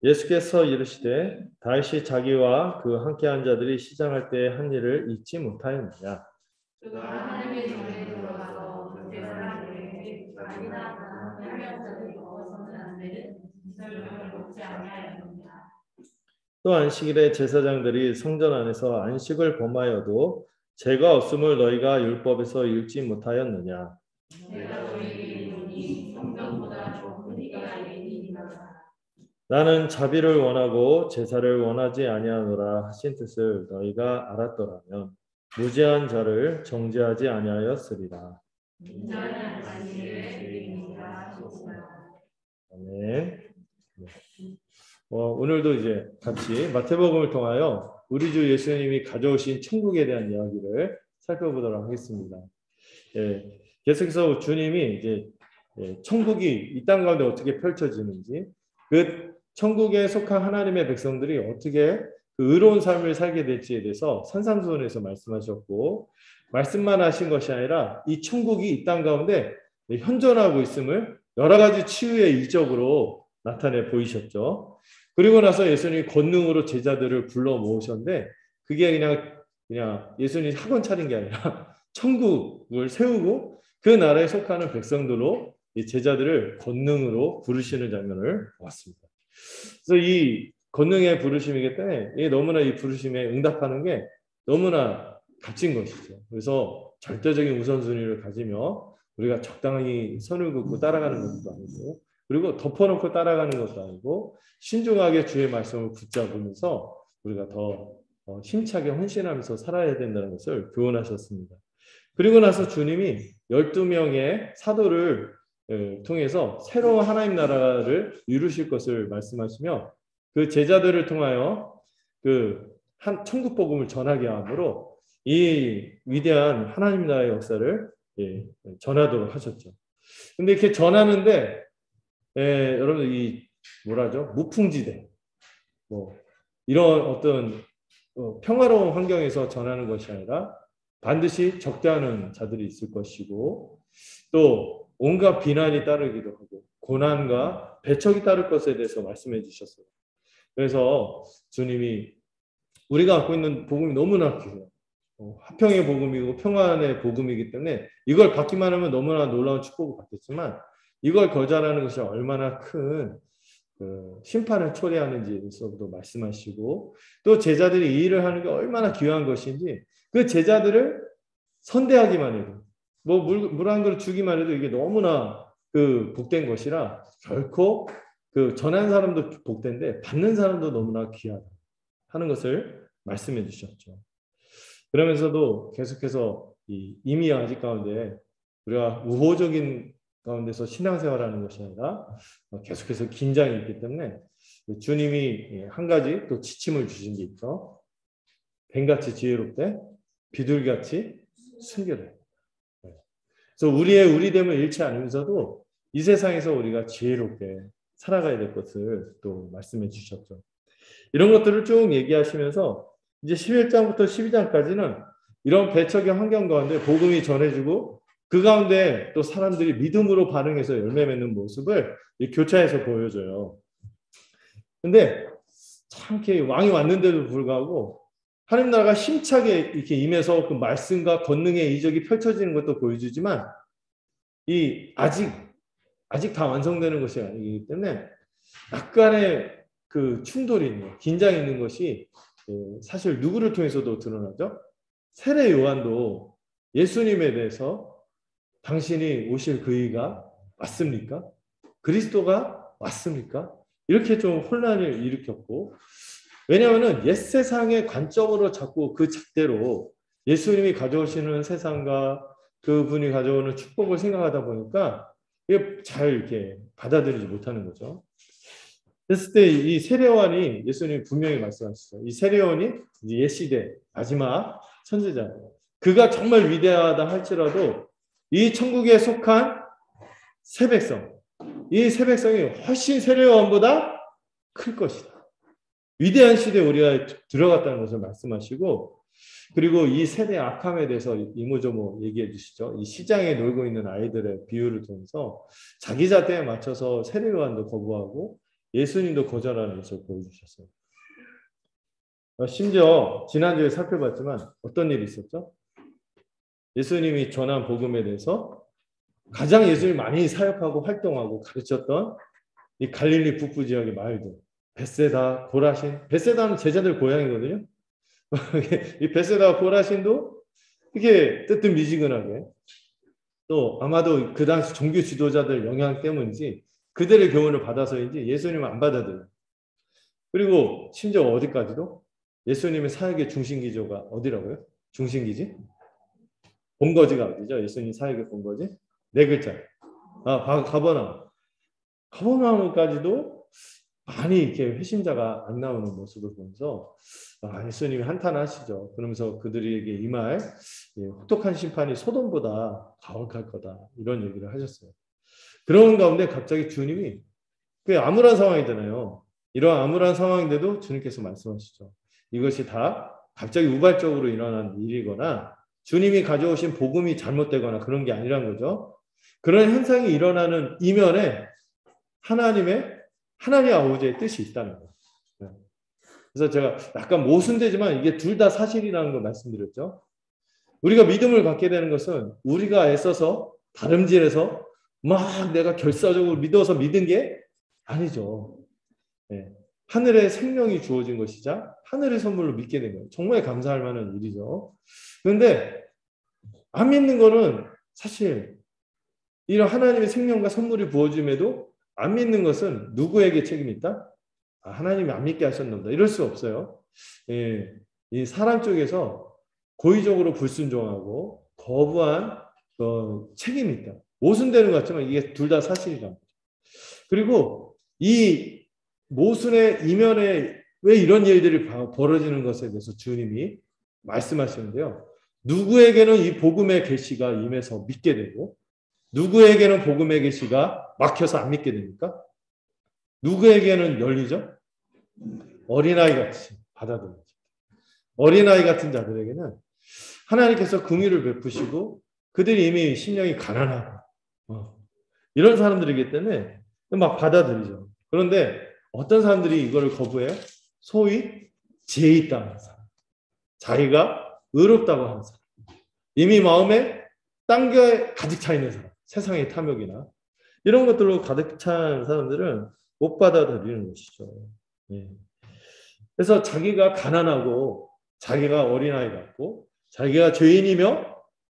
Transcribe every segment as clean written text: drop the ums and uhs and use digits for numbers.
예수께서 이르시되 다시 자기와 그 함께한 자들이 시장할 때 한 일을 잊지 못하였느냐. 하나님의 전에 들어가서 제사장에게 아니나 하면서도 먹어서는 안 되는 이설명을 먹지 아니하였느냐. 또 안식일에 제사장들이 성전 안에서 안식을 범하여도 죄가 없음을 너희가 율법에서 읽지 못하였느냐. 내가 너희에게 이르노니 성전보다 좁은 이가 이니이다. 나는 자비를 원하고 제사를 원하지 아니하노라 하신 뜻을 너희가 알았더라면 무죄한 자를 정죄하지 아니하였으리라. 인자는 안식일의 주인이라 하시니라. 아멘. 오늘도 이제 같이 마태복음을 통하여 우리 주 예수님이 가져오신 천국에 대한 이야기를 살펴보도록 하겠습니다. 예, 계속해서 주님이 이제 천국이 이 땅 가운데 어떻게 펼쳐지는지, 그 천국에 속한 하나님의 백성들이 어떻게 그 의로운 삶을 살게 될지에 대해서 산상수훈에서 말씀하셨고, 말씀만 하신 것이 아니라 이 천국이 이 땅 가운데 현존하고 있음을 여러 가지 치유의 이적으로 나타내 보이셨죠. 그리고 나서 예수님이 권능으로 제자들을 불러 모으셨는데, 그게 그냥 예수님이 학원 차린 게 아니라 천국을 세우고 그 나라에 속하는 백성들로 이 제자들을 권능으로 부르시는 장면을 보았습니다. 그래서 이 권능의 부르심이기 때문에 너무나 이 부르심에 응답하는 게 너무나 값진 것이죠. 그래서 절대적인 우선순위를 가지며 우리가 적당히 선을 긋고 따라가는 것도 아니고, 그리고 덮어놓고 따라가는 것도 아니고, 신중하게 주의 말씀을 붙잡으면서 우리가 더 힘차게 헌신하면서 살아야 된다는 것을 교훈하셨습니다. 그리고 나서 주님이 12명의 사도를 통해서 새로운 하나님 나라를 이루실 것을 말씀하시며, 그 제자들을 통하여 그 천국 복음을 전하게 함으로 이 위대한 하나님 나라의 역사를 전하도록 하셨죠. 근데 이렇게 전하는데 여러분 이 뭐라죠? 무풍지대 이런 어떤 평화로운 환경에서 전하는 것이 아니라 반드시 적대하는 자들이 있을 것이고, 또 온갖 비난이 따르기도 하고 고난과 배척이 따를 것에 대해서 말씀해 주셨어요. 그래서 주님이 우리가 갖고 있는 복음이 너무나 귀해요. 화평의 복음이고 평안의 복음이기 때문에 이걸 받기만 하면 너무나 놀라운 축복을 받겠지만, 이걸 거절하는 것이 얼마나 큰 심판을 초래하는지에 대해서도 말씀하시고, 또 제자들이 이 일을 하는 게 얼마나 귀한 것인지, 그 제자들을 선대하기만 해도 물 한 그릇 주기만 해도 이게 너무나 복된 것이라, 결코 전하는 사람도 복된데 받는 사람도 너무나 귀하다 하는 것을 말씀해 주셨죠. 그러면서도 계속해서 이미 아직 가운데 우리가 우호적인 가운데서 신앙생활하는 것이 아니라 계속해서 긴장이 있기 때문에 주님이 한 가지 또 지침을 주신 게 있죠. 뱀같이 지혜롭되 비둘기같이 순결해. 그래서 우리됨을 잃지 않으면서도 이 세상에서 우리가 지혜롭게 살아가야 될 것을 또 말씀해 주셨죠. 이런 것들을 쭉 얘기하시면서 이제 11장부터 12장까지는 이런 배척의 환경 가운데 복음이 전해지고, 그 가운데 또 사람들이 믿음으로 반응해서 열매 맺는 모습을 이 교차해서 보여줘요. 근데 참 이렇게 왕이 왔는데도 불구하고 하나님 나라가 힘차게 이렇게 임해서 그 말씀과 권능의 이적이 펼쳐지는 것도 보여주지만, 아직 다 완성되는 것이 아니기 때문에 약간의 충돌이 있는, 긴장이 있는 것이 사실 누구를 통해서도 드러나죠. 세례 요한도 예수님에 대해서 당신이 오실 그이가 맞습니까? 그리스도가 맞습니까? 이렇게 좀 혼란을 일으켰고, 왜냐하면 옛 세상의 관점으로 자꾸 그 잣대로 예수님이 가져오시는 세상과 그분이 가져오는 축복을 생각하다 보니까 이게 잘 이렇게 받아들이지 못하는 거죠. 그랬을 때 이 세례요한이, 예수님이 분명히 말씀하셨어요. 이 세례요한이 이제 옛 시대 마지막 선지자, 그가 정말 위대하다 할지라도 이 천국에 속한 새 백성, 이 새 백성이 훨씬 세례요한보다 클 것이다. 위대한 시대에 우리가 들어갔다는 것을 말씀하시고, 그리고 이 세대 악함에 대해서 이모저모 얘기해 주시죠. 이 시장에 놀고 있는 아이들의 비유를 통해서 자기 잣대에 맞춰서 세례요한도 거부하고 예수님도 거절하는 모습을 보여주셨어요. 심지어 지난주에 살펴봤지만 어떤 일이 있었죠? 예수님이 전한 복음에 대해서 가장 예수님이 많이 사역하고 활동하고 가르쳤던 이 갈릴리 북부 지역의 마을들, 벳세다, 고라신. 벳세다는 제자들 고향이거든요. 이 벳세다 고라신도 이게 뜨뜻미지근하게, 또 아마도 그 당시 종교 지도자들 영향 때문인지 그들의 교훈을 받아서인지 예수님을 안 받아들여요. 그리고 심지어 어디까지도 예수님의 사역의 중심기조가 어디라고요? 중심기지? 본거지가 어디죠? 예수님 사역의 본거지? 네 글자. 가버나움. 가버나움까지도 많이 이렇게 회심자가 안 나오는 모습을 보면서 예수님이 한탄하시죠. 그러면서 그들에게 임할 혹독한 심판이 소돔보다 가혹할 거다. 이런 얘기를 하셨어요. 그런 가운데 갑자기 주님이, 그 암울한 상황이잖아요. 이런 암울한 상황인데도 주님께서 말씀하시죠. 이것이 다 갑자기 우발적으로 일어난 일이거나 주님이 가져오신 복음이 잘못되거나 그런 게 아니란 거죠. 그런 현상이 일어나는 이면에 하나님 아버지의 뜻이 있다는 거예요. 그래서 제가 약간 모순되지만 이게 둘 다 사실이라는 걸 말씀드렸죠. 우리가 믿음을 갖게 되는 것은 우리가 애써서 다름질해서 막 내가 결사적으로 믿어서 믿은 게 아니죠. 하늘의 생명이 주어진 것이자 하늘의 선물로 믿게 된 거예요. 정말 감사할 만한 일이죠. 그런데 안 믿는 거는 사실 이런 하나님의 생명과 선물이 부어짐에도 안 믿는 것은 누구에게 책임이 있다? 하나님이 안 믿게 하셨는다. 이럴 수 없어요. 이 사람 쪽에서 고의적으로 불순종하고 거부한 책임이 있다. 모순되는 것 같지만 이게 둘 다 사실이다. 그리고 이 모순의 이면에 왜 이런 일들이 벌어지는 것에 대해서 주님이 말씀하시는데요. 누구에게는 이 복음의 계시가 임해서 믿게 되고 누구에게는 복음의 계시가 막혀서 안 믿게 됩니까? 누구에게는 열리죠? 어린아이 같이 받아들이죠. 어린아이 같은 자들에게는 하나님께서 긍휼을 베푸시고 그들이 이미 심령이 가난하고 이런 사람들이기 때문에 막 받아들이죠. 그런데 어떤 사람들이 이거를 거부해요? 소위 지혜 있다는 사람, 자기가 의롭다고 하는 사람, 이미 마음에 딴 게 가득 차 있는 사람, 세상의 탐욕이나 이런 것들로 가득 찬 사람들은 못 받아들이는 것이죠. 그래서 자기가 가난하고 자기가 어린아이 같고 자기가 죄인이며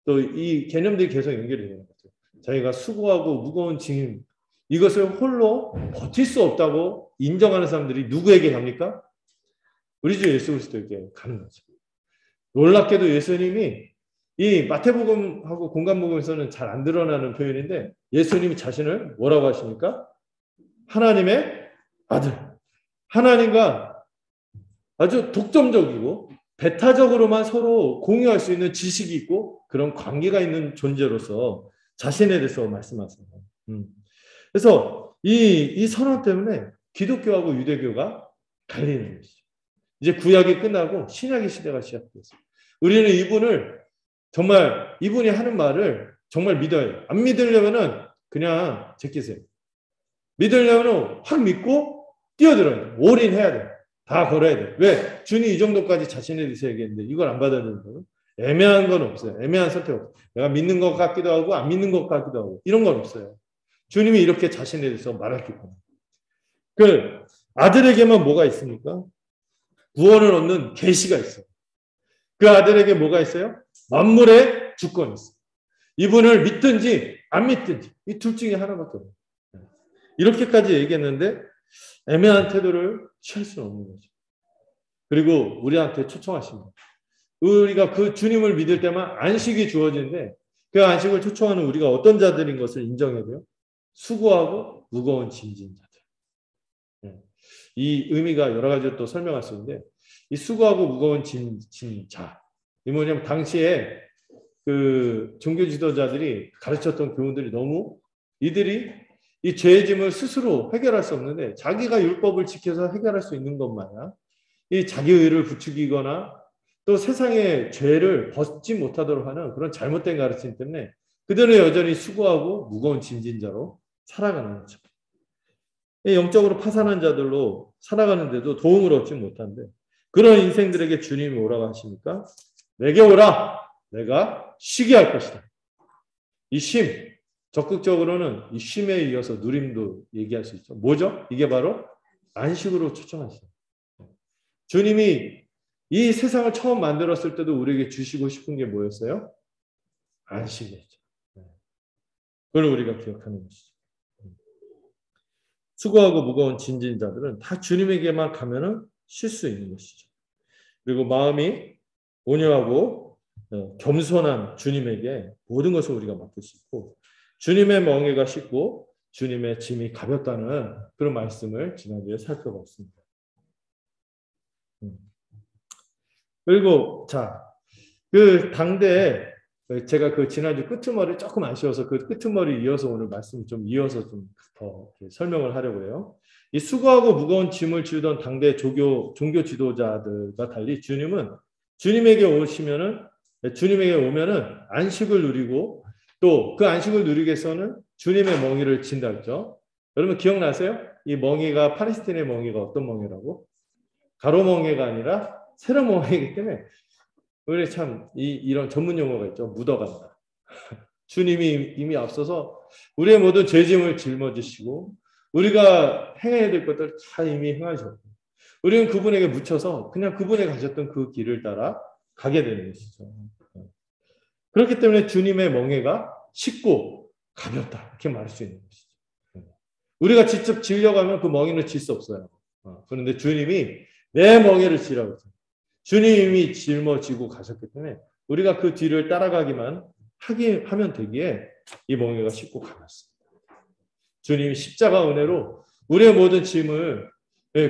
또 이 개념들이 계속 연결이 되는 거죠. 자기가 수고하고 무거운 짐, 이것을 홀로 버틸 수 없다고 인정하는 사람들이 누구에게 갑니까? 우리 주 예수 그리스도에게 가는 거죠. 놀랍게도 예수님이 이 마태복음하고 공간복음에서는 잘 안 드러나는 표현인데 예수님이 자신을 뭐라고 하십니까? 하나님의 아들. 하나님과 아주 독점적이고 배타적으로만 서로 공유할 수 있는 지식이 있고 그런 관계가 있는 존재로서 자신에 대해서 말씀하세요. 그래서 이 선언 때문에 기독교하고 유대교가 갈리는 것이죠. 이제 구약이 끝나고 신약의 시대가 시작됐어요. 우리는 이분이 하는 말을 정말 믿어야 해요. 안 믿으려면은 그냥 제끼세요. 믿으려면 확 믿고 뛰어들어야 돼요. 올인해야 돼요. 다 걸어야 돼요. 왜? 주님 이 정도까지 자신에 대해서 얘기했는데 이걸 안 받아들이는 거예요. 애매한 건 없어요. 애매한 선택 없어요. 내가 믿는 것 같기도 하고 안 믿는 것 같기도 하고 이런 건 없어요. 주님이 이렇게 자신에 대해서 말했기 때문에. 그 아들에게만 뭐가 있습니까? 구원을 얻는 계시가 있어요. 그 아들에게 뭐가 있어요? 만물의 주권이 있어요. 이분을 믿든지 안 믿든지 이 둘 중에 하나밖에 없어요. 이렇게까지 얘기했는데 애매한 태도를 취할 수는 없는 거죠. 그리고 우리한테 초청하십니다. 우리가 그 주님을 믿을 때만 안식이 주어지는데 그 안식을 초청하는 우리가 어떤 자들인 것을 인정해야 돼요. 수고하고 무거운 짐진 자들. 이 의미가 여러 가지로 또 설명할 수 있는데 이 수고하고 무거운 짐진 자. 이 뭐냐면 당시에 그 종교 지도자들이 가르쳤던 교훈들이 너무 이들이 이 죄의 짐을 스스로 해결할 수 없는데 자기가 율법을 지켜서 해결할 수 있는 것 마냥 이 자기 의를 부추기거나 또 세상의 죄를 벗지 못하도록 하는 그런 잘못된 가르침 때문에 그들은 여전히 수고하고 무거운 짐진 자로 살아가는 거죠. 영적으로 파산한 자들로 살아가는데도 도움을 얻지 못한데 그런 인생들에게 주님이 뭐라고 하십니까? 내게 오라. 내가 쉬게 할 것이다. 이 쉼, 적극적으로는 이 쉼에 이어서 누림도 얘기할 수 있죠. 뭐죠? 이게 바로 안식으로 초청하시죠. 주님이 이 세상을 처음 만들었을 때도 우리에게 주시고 싶은 게 뭐였어요? 안식이었죠. 그걸 우리가 기억하는 것이죠. 수고하고 무거운 짐진 자들은 다 주님에게만 가면은 쉴 수 있는 것이죠. 그리고 마음이 온유하고 겸손한 주님에게 모든 것을 우리가 맡길 수 있고 주님의 멍에가 쉽고 주님의 짐이 가볍다는 그런 말씀을 지난주에 살펴봤습니다. 그리고 그 당대에 제가 그 지난주 끄트머리 조금 아쉬워서 그 끄트머리 이어서 오늘 말씀 좀 이어서 좀 더 설명을 하려고 해요. 이 수고하고 무거운 짐을 지우던 당대 종교 지도자들과 달리 주님에게 오면은 안식을 누리고 또 그 안식을 누리기 위해서는 주님의 멍에를 진다 했죠. 여러분 기억나세요? 이 멍에가 팔레스틴의 멍에가 어떤 멍에라고? 가로 멍에가 아니라 세로 멍에이기 때문에 우리 참 이런 전문 용어가 있죠. 묻어간다. 주님이 이미 앞서서 우리의 모든 죄짐을 짊어지시고 우리가 행해야 될 것들 다 이미 행하셨고 우리는 그분에게 묻혀서 그냥 그분이 가셨던 그 길을 따라 가게 되는 것이죠. 그렇기 때문에 주님의 멍에가 쉽고 가볍다 이렇게 말할 수 있는 것이죠. 우리가 직접 지려가면 그 멍에는 질 수 없어요. 그런데 주님이 내 멍에를 지라고 했어요. 주님이 짊어지고 가셨기 때문에 우리가 그 뒤를 따라가기만 하면 되기에 이 멍에가 쉽고 가볍습니다. 주님이 십자가 은혜로 우리의 모든 짐을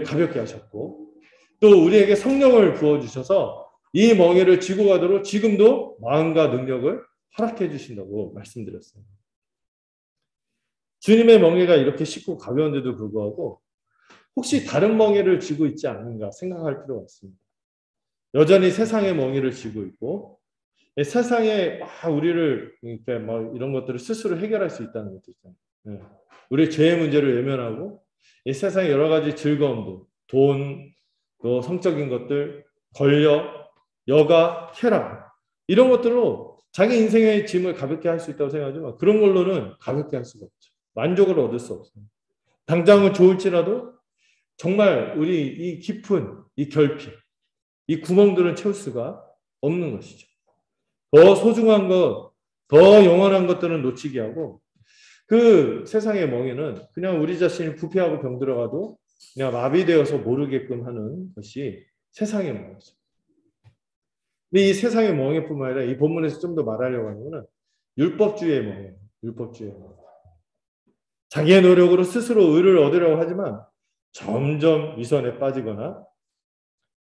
가볍게 하셨고 또 우리에게 성령을 부어주셔서 이 멍에를 지고 가도록 지금도 마음과 능력을 허락해 주신다고 말씀드렸어요. 주님의 멍에가 이렇게 쉽고 가벼운데도 불구하고 혹시 다른 멍에를 지고 있지 않는가 생각할 필요가 있습니다. 여전히 세상의 멍에를 지고 있고 세상에 우리를 이렇게 이런 것들을 스스로 해결할 수 있다는 것도 있잖아요. 우리 죄의 문제를 외면하고 이 세상의 여러 가지 즐거움들, 돈, 또 성적인 것들, 권력, 여가, 쾌락 이런 것들로 자기 인생의 짐을 가볍게 할 수 있다고 생각하지만 그런 걸로는 가볍게 할 수가 없죠. 만족을 얻을 수 없어요. 당장은 좋을지라도 정말 우리 이 깊은 이 결핍, 이 구멍들은 채울 수가 없는 것이죠. 더 소중한 것, 더 영원한 것들은 놓치게 하고 그 세상의 멍에는 그냥 우리 자신이 부패하고 병들어가도 그냥 마비되어서 모르게끔 하는 것이 세상의 멍이죠. 근데 이 세상의 멍에뿐만 아니라 이 본문에서 좀 더 말하려고 하는 것은 율법주의의 멍이에요. 율법주의의 멍. 자기의 노력으로 스스로 의를 얻으려고 하지만 점점 위선에 빠지거나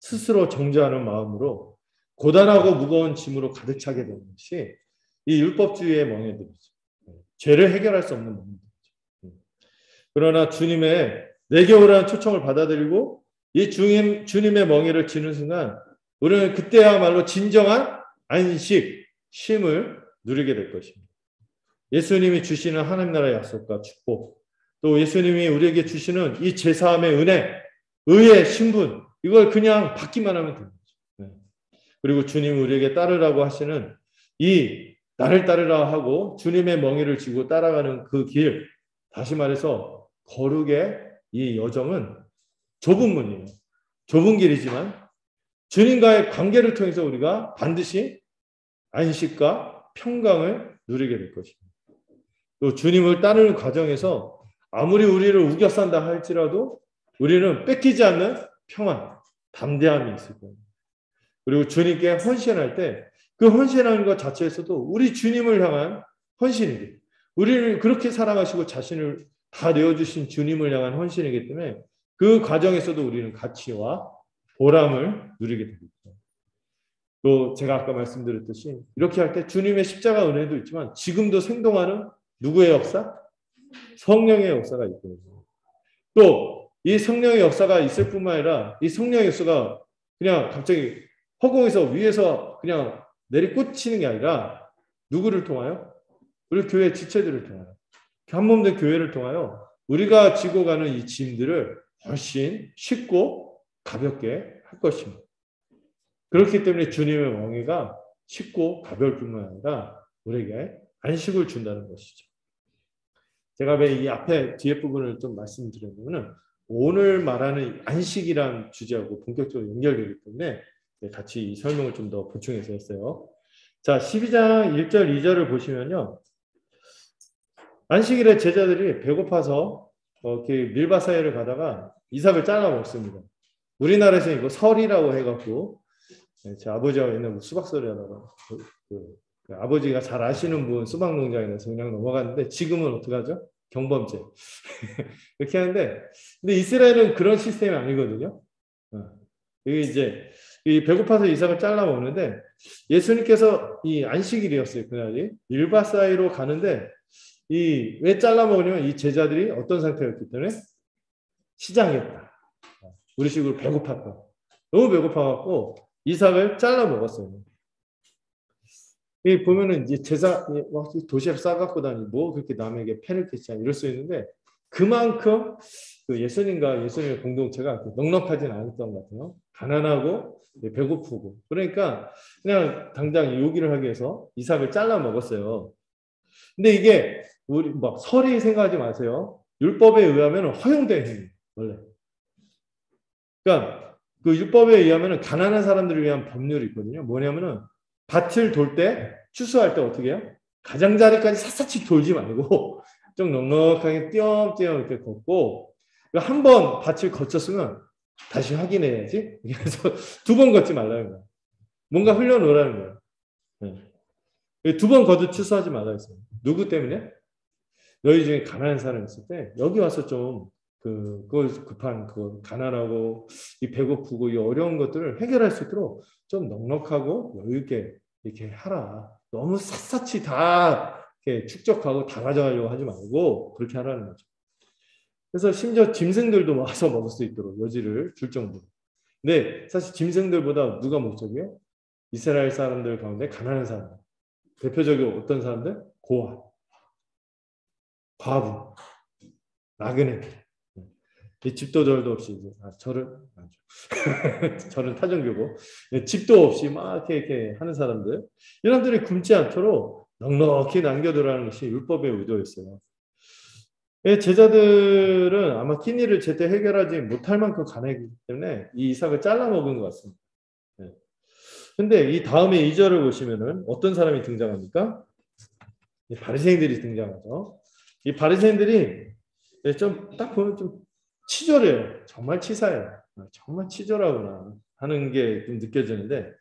스스로 정죄하는 마음으로 고단하고 무거운 짐으로 가득 차게 되는 것이 이 율법주의의 멍에들이죠. 죄를 해결할 수 없는 멍에들이죠. 그러나 주님의 내게 오라는 초청을 받아들이고 이 주님의 멍에를 지는 순간 우리는 그때야말로 진정한 안식, 쉼을 누리게 될 것입니다. 예수님이 주시는 하나님 나라의 약속과 축복, 또 예수님이 우리에게 주시는 이 제사함의 은혜, 의의 신분, 이걸 그냥 받기만 하면 됩니다. 그리고 주님이 우리에게 따르라고 하시는 이 나를 따르라 하고 주님의 멍에를 쥐고 따라가는 그 길, 다시 말해서 거룩의 이 여정은 좁은 문이에요. 좁은 길이지만 주님과의 관계를 통해서 우리가 반드시 안식과 평강을 누리게 될 것입니다. 또 주님을 따르는 과정에서 아무리 우리를 우겨싼다 할지라도 우리는 뺏기지 않는 평안, 담대함이 있을 거예요. 그리고 주님께 헌신할 때 그 헌신하는 것 자체에서도 우리 주님을 향한 헌신이기, 우리를 그렇게 사랑하시고 자신을 다 내어주신 주님을 향한 헌신이기 때문에 그 과정에서도 우리는 가치와 보람을 누리게 됩니다. 또 제가 아까 말씀드렸듯이 이렇게 할 때 주님의 십자가 은혜도 있지만 지금도 생동하는 누구의 역사? 성령의 역사가 있거든요. 또 이 성령의 역사가 있을 뿐만 아니라 이 성령의 역사가 그냥 갑자기 허공에서 위에서 그냥 내리꽂히는 게 아니라 누구를 통하여? 우리 교회 지체들을 통하여. 한 몸 된 교회를 통하여 우리가 지고 가는 이 짐들을 훨씬 쉽고 가볍게 할 것입니다. 그렇기 때문에 주님의 왕위가 쉽고 가벼울 뿐만 아니라 우리에게 안식을 준다는 것이죠. 제가 왜 이 앞에 뒤에 부분을 좀 말씀드리냐면은 오늘 말하는 안식이란 주제하고 본격적으로 연결되기 때문에 같이 이 설명을 좀 더 보충해서 했어요. 자, 12장 1절, 2절을 보시면요. 안식일에 제자들이 배고파서 이렇게 밀밭 사이를 가다가 이삭을 잘라 먹습니다. 우리나라에서 이거 설이라고 해갖고 제 아버지가 옛날 수박설이 하다가 그 아버지가 잘 아시는 분 수박 농장에서 그냥 넘어갔는데 지금은 어떻게 하죠? 경범죄. 이렇게 하는데 근데 이스라엘은 그런 시스템이 아니거든요. 이게 이제 이 배고파서 이삭을 잘라 먹는데 예수님께서 이 안식일이었어요. 그날이 밀밭 사이로 가는데 이 왜 잘라 먹으냐면 이 제자들이 어떤 상태였기 때문에 시장이었다. 우리 식으로 배고팠다. 너무 배고파갖고 이삭을 잘라 먹었어요. 이 보면은 이제 제사 도시락 싸갖고 다니 뭐 그렇게 남에게 패를 끼치냐 이럴 수 있는데 그만큼 그 예수님과 예수님의 공동체가 넉넉하진 않았던 것 같아요. 가난하고 배고프고 그러니까 그냥 당장 요기를 하기 위해서 이삭을 잘라 먹었어요. 근데 이게 우리 막 설이 생각하지 마세요. 율법에 의하면 허용된 행위 원래. 그러니까 그 율법에 의하면 가난한 사람들을 위한 법률이 있거든요. 뭐냐면은 밭을 돌 때 추수할 때 어떻게 해요? 가장자리까지 샅샅이 돌지 말고 좀 넉넉하게 띄엄띄엄 이렇게 걷고 한 번 밭을 거쳤으면 다시 확인해야지. 그래서 두 번 걷지 말라는 거예요. 뭔가 흘려놓으라는 거예요. 네. 두 번 걷어 추수하지 말라 했어요. 누구 때문에? 너희 중에 가난한 사람이 있을 때 여기 와서 좀 그걸 급한 그 가난하고 이 배고프고 이 어려운 것들을 해결할 수 있도록 좀 넉넉하고 여유 있게 이렇게 하라. 너무 샅샅이 다 이렇게 축적하고 다 가져가려고 하지 말고 그렇게 하라는 거죠. 그래서 심지어 짐승들도 와서 먹을 수 있도록 여지를 줄 정도로. 근데 사실 짐승들보다 누가 목적이에요? 이스라엘 사람들 가운데 가난한 사람. 대표적으로 어떤 사람들? 고아, 과부, 나그네들. 집도 절도 없이 이제 절은 타종교고 집도 없이 막 이렇게 하는 사람들 이런 사람들이 굶지 않도록 넉넉히 남겨두라는 것이 율법의 의도였어요. 제자들은 아마 끼니를 제때 해결하지 못할 만큼 가난하기 때문에 이 이삭을 잘라 먹은 것 같습니다. 근데 이 다음에 2절을 보시면은 어떤 사람이 등장합니까? 바리새인들이 등장하죠. 이 바리새인들이 좀 딱 보면 좀 치졸해요. 정말 치사해요. 정말 치졸하구나 하는 게 좀 느껴지는데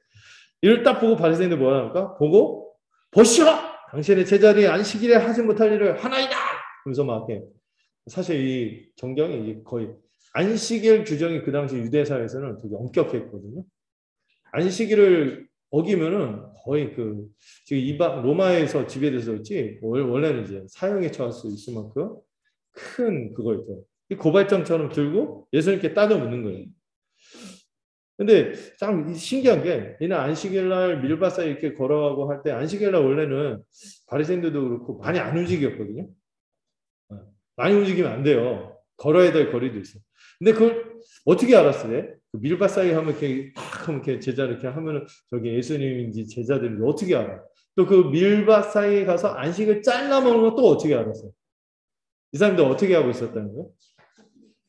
이를 딱 보고 바리새인들 뭐라 합니까? 보고 보시오! 당신의 제자들이 안식일에 하지 못할 일을 하나이다! 그러면서 막 이렇게 사실 이 정경이 거의 안식일 규정이 그 당시 유대 사회에서는 되게 엄격했거든요. 안식일을 어기면은 거의 그 지금 이방 로마에서 지배돼서 그렇지 원래는 이제 사형에 처할 수 있을 만큼 큰 그거였죠. 이 고발장처럼 들고 예수님께 따져 묻는 거예요. 근데 참 신기한 게 이날 안식일날 밀밭 사이 이렇게 걸어가고 할 때 안식일날 원래는 바리새인들도 그렇고 많이 안 움직였거든요. 많이 움직이면 안 돼요. 걸어야 될 거리도 있어요. 근데 그걸 어떻게 알았어요? 그 밀밭 사이 하면 이렇게 딱 하면 이렇게 제자 이렇게 하면은 저기 예수님인지 제자들인지 어떻게 알아? 또 그 밀밭 사이에 가서 안식을 잘라 먹는 것도 어떻게 알았어요? 이 사람들 어떻게 하고 있었다는 거예요?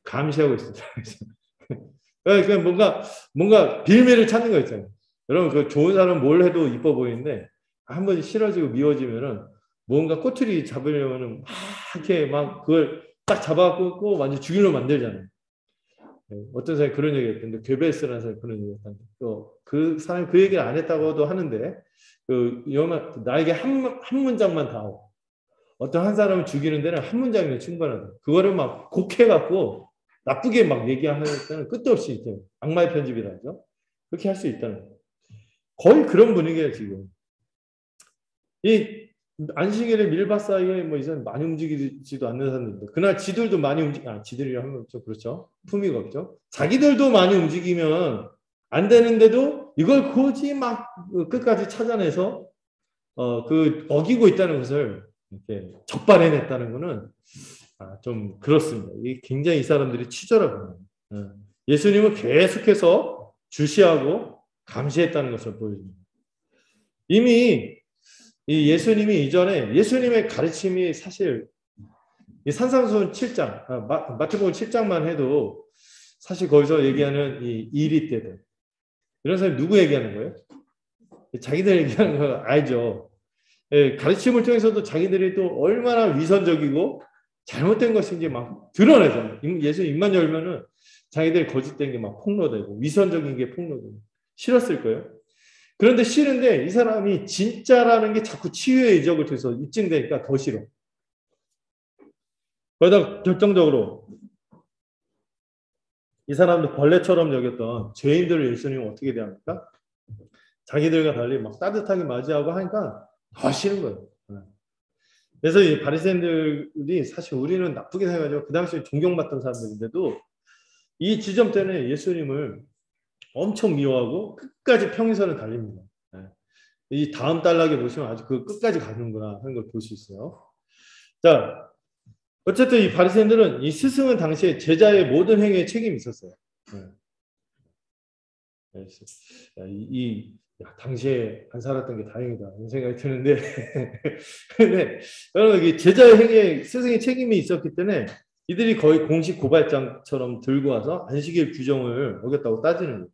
감시하고 있었어요. 그러니까 뭔가 빌미를 찾는 거 있잖아요. 여러분 그 좋은 사람 뭘 해도 이뻐 보이는데 한 번씩 싫어지고 미워지면은 뭔가 꼬투리 잡으려면은 막 이렇게 막 그걸 딱 잡아갖고 완전 죽이려 만들잖아요. 어떤 사람이 그런 얘기 했던데 괴베스라는 사람이 그런 얘기 했던데 그 사람이 그 얘기를 안 했다고도 하는데 나에게 한 문장만 다 하고 어떤 한 사람을 죽이는 데는 한 문장이면 충분하다. 그거를 막 곡해갖고 나쁘게 막 얘기하는 때는 끝도 없이 있죠. 악마의 편집이라죠. 그렇게 할 수 있다는 거예요. 거의 그런 분위기예요 지금. 이 안식일에 밀밭 사이에 뭐 이제 많이 움직이지도 않는 사람들. 그날 지들도 많이 지들이 하면 좀 그렇죠. 품위가 없죠. 자기들도 많이 움직이면 안 되는데도 이걸 굳이 막 끝까지 찾아내서 그 어기고 있다는 것을 이렇게 적발해냈다는 것은 좀 그렇습니다. 이게 굉장히 이 사람들이 치졸하거든요. 예수님을 계속해서 주시하고 감시했다는 것을 보여줍니다. 이미 이 예수님이 이전에 예수님의 가르침이 사실 이 산상수훈 7장, 마태복음 7장만 해도 사실 거기서 얘기하는 이 이리 때들 이런 사람이 누구 얘기하는 거예요? 자기들 얘기하는 거 알죠. 예, 가르침을 통해서도 자기들이 또 얼마나 위선적이고 잘못된 것인지 막 드러내죠. 예수 입만 열면은 자기들 거짓된 게 막 폭로되고 위선적인 게 폭로되고 싫었을 거예요. 그런데 싫은데 이 사람이 진짜라는 게 자꾸 치유의 이적을 통해서 입증되니까 더 싫어. 그러다 결정적으로 이 사람도 벌레처럼 여겼던 죄인들을 예수님은 어떻게 대합니까? 자기들과 달리 막 따뜻하게 맞이하고 하니까 더 싫은 거예요. 그래서 이 바리새인들이 사실 우리는 나쁘게 생각하죠. 그 당시에 존경받던 사람들인데도 이 지점 때는 예수님을 엄청 미워하고 끝까지 평행선을 달립니다. 이 다음 단락에 보시면 아주 그 끝까지 가는구나 하는 걸 볼 수 있어요. 자, 어쨌든 이 바리새인들은 이 스승은 당시에 제자의 모든 행위에 책임이 있었어요. 당시에 안 살았던 게 다행이다 이런 생각이 드는데 근데 여러분 이 제자의 행위에 스승의 책임이 있었기 때문에 이들이 거의 공식 고발장처럼 들고 와서 안식일 규정을 어겼다고 따지는 거예요.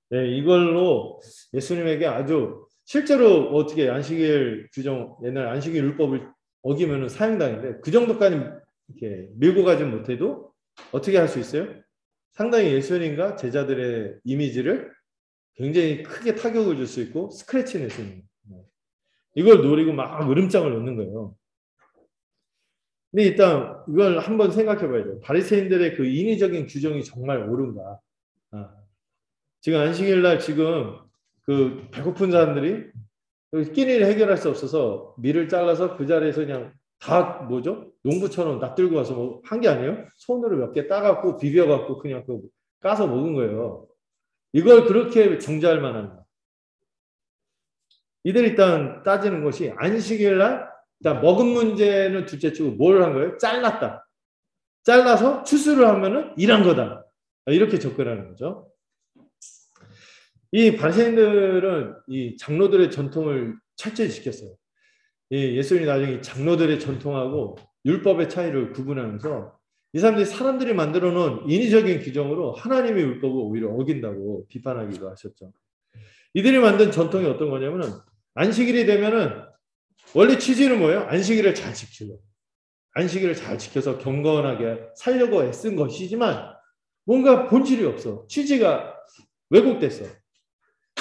네, 이걸로 예수님에게 아주 실제로 어떻게 안식일 규정 옛날 안식일 율법을 어기면은 사형당인데 그 정도까지 이렇게 밀고 가지 못해도 어떻게 할 수 있어요? 상당히 예수님과 제자들의 이미지를 굉장히 크게 타격을 줄 수 있고 스크래치 낼 수 있는 거예요. 이걸 노리고 막 으름장을 놓는 거예요. 근데 일단 이걸 한번 생각해 봐야 돼요. 바리새인들의 그 인위적인 규정이 정말 옳은가? 지금 안식일 날 지금 그 배고픈 사람들이 끼니를 해결할 수 없어서 밀을 잘라서 그 자리에서 그냥 다 뭐죠? 농부처럼 놔들고 와서 뭐 한 게 아니에요? 손으로 몇 개 따갖고 비벼갖고 그냥 그 까서 먹은 거예요. 이걸 그렇게 정죄할 만한 이들 일단 따지는 것이 안식일 날 일단 먹은 문제는 둘째치고 뭘 한 거예요? 잘랐다. 잘라서 추수를 하면은 일한 거다. 이렇게 접근하는 거죠. 이 바리새인들은 이 장로들의 전통을 철저히 지켰어요. 예수님이 나중에 장로들의 전통하고 율법의 차이를 구분하면서 이 사람들이 만들어 놓은 인위적인 규정으로 하나님의 율법을 오히려 어긴다고 비판하기도 하셨죠. 이들이 만든 전통이 어떤 거냐면은 안식일이 되면은 원래 취지는 뭐예요? 안식일을 잘 지키고 안식일을 잘 지켜서 경건하게 살려고 애쓴 것이지만 뭔가 본질이 없어. 취지가 왜곡됐어.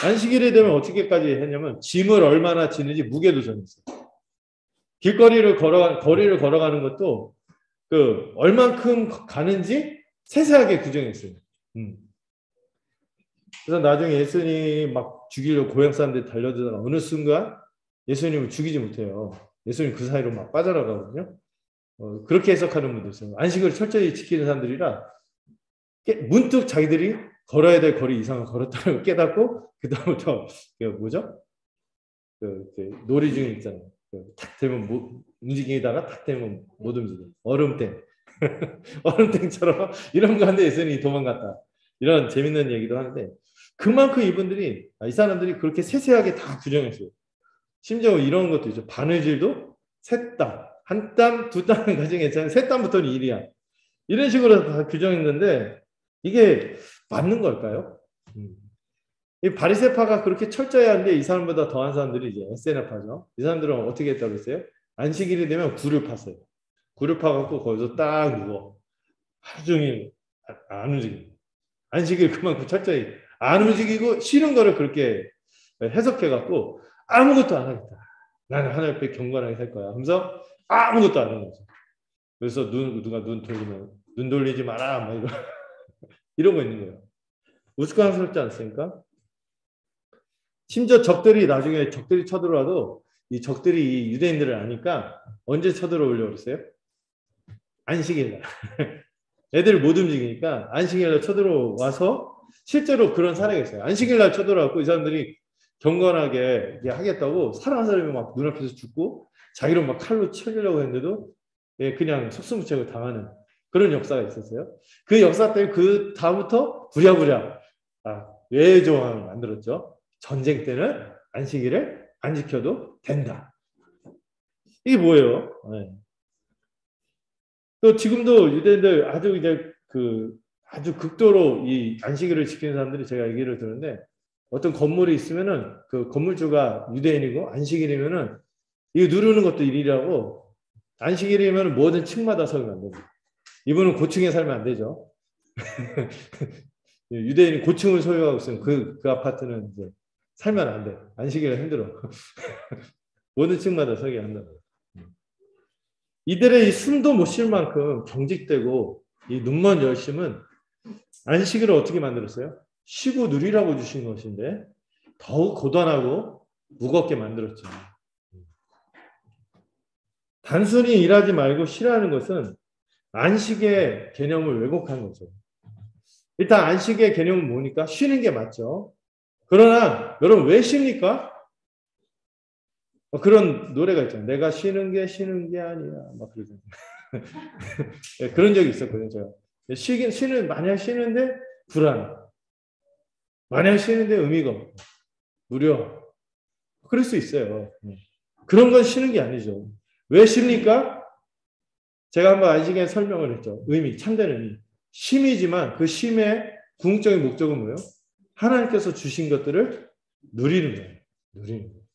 안식일이 되면 어떻게까지 했냐면 짐을 얼마나 지는지 무게도 정했어요. 거리를 걸어가는 것도 그 얼만큼 가는지 세세하게 규정했어요. 그래서 나중에 예수님 막 죽이려고 고향 사람들이 달려들다가 어느 순간 예수님을 죽이지 못해요. 예수님 그 사이로 막 빠져나가거든요. 그렇게 해석하는 분도 있어요. 안식을 철저히 지키는 사람들이라 문득 자기들이 걸어야 될 거리 이상을 걸었다는 걸 깨닫고 그 다음부터 뭐죠? 놀이 중에 있잖아요. 탁 되면 움직이다가 탁 되면 못 움직여. 얼음땡. 얼음땡처럼 이런 거 하는데 예수님이 도망갔다. 이런 재밌는 얘기도 하는데 그만큼 이분들이 이 사람들이 그렇게 세세하게 다 규정했어요. 심지어 이런 것도 있죠. 바느질도 세 땀, 한 땀, 두 땀은 가진 괜찮아요. 세 땀부터는 일이야. 이런 식으로 다 규정했는데 이게 맞는 걸까요? 이 바리새파가 그렇게 철저히 하는데 이 사람보다 더한 사람들이 이제 SNF파죠. 이 사람들은 어떻게 했다고 했어요? 안식일이 되면 굴을 팠어요. 굴을 파갖고 거기서 딱 누워. 하루 종일 안 움직이고. 안식일 그만큼 철저히 안 움직이고 쉬는 거를 그렇게 해석해갖고 아무것도 안 하겠다. 나는 하나님 앞에 경건하게 살 거야. 하면서 아무것도 안 하는 거죠. 그래서 누가 눈 돌리면 눈 돌리지 마라. 막 이런 거 있는 거예요. 우스꽝스럽지 않습니까? 심지어 나중에 적들이 쳐들어와도 이 적들이 이 유대인들을 아니까 언제 쳐들어오려고 그랬어요? 안식일 날. 애들 못 움직이니까 안식일 날 쳐들어와서 실제로 그런 사례가 있어요. 안식일 날 쳐들어갖고 이 사람들이 경건하게 하겠다고 사랑하는 사람이 막 눈앞에서 죽고 자기를 막 칼로 쳐주려고 했는데도 그냥 속수무책을 당하는 그런 역사가 있었어요. 그 역사 때문에 그 다음부터 부랴부랴 외의 조항을 만들었죠. 전쟁 때는 안식일을 안 지켜도 된다. 이게 뭐예요? 네. 또 지금도 유대인들 아주 이제 아주 극도로 이 안식일을 지키는 사람들이 제가 얘기를 들었는데 어떤 건물이 있으면은 그 건물주가 유대인이고 안식일이면은 이거 누르는 것도 일이라고 안식일이면 모든 층마다 서면 안 됩니다. 이분은 고층에 살면 안 되죠. 유대인이 고층을 소유하고 있으면 그 아파트는 이제 살면 안 돼. 안식일은 힘들어. 모든 층마다 서게 한다고. 이들의 이 숨도 못 쉴 만큼 경직되고 이 눈먼 열심은 안식일을 어떻게 만들었어요? 쉬고 누리라고 주신 것인데 더욱 고단하고 무겁게 만들었죠. 단순히 일하지 말고 쉬라는 것은 안식의 개념을 왜곡한 거죠. 일단 안식의 개념은 뭐니까? 쉬는 게 맞죠. 그러나 여러분 왜 쉽니까? 그런 노래가 있잖아요. 내가 쉬는 게 아니야. 막 그러잖아요. 네, 그런 적이 있었거든요. 제가. 만약 쉬는데 불안. 만약 쉬는데 의미가 없고. 무료. 그럴 수 있어요. 그런 건 쉬는 게 아니죠. 왜 쉽니까? 제가 한번 안식에 설명을 했죠. 의미, 참된 의미. 쉼이지만 그 쉼의 궁극적인 목적은 뭐예요? 하나님께서 주신 것들을 누리는 거예요. 누리는 거예요.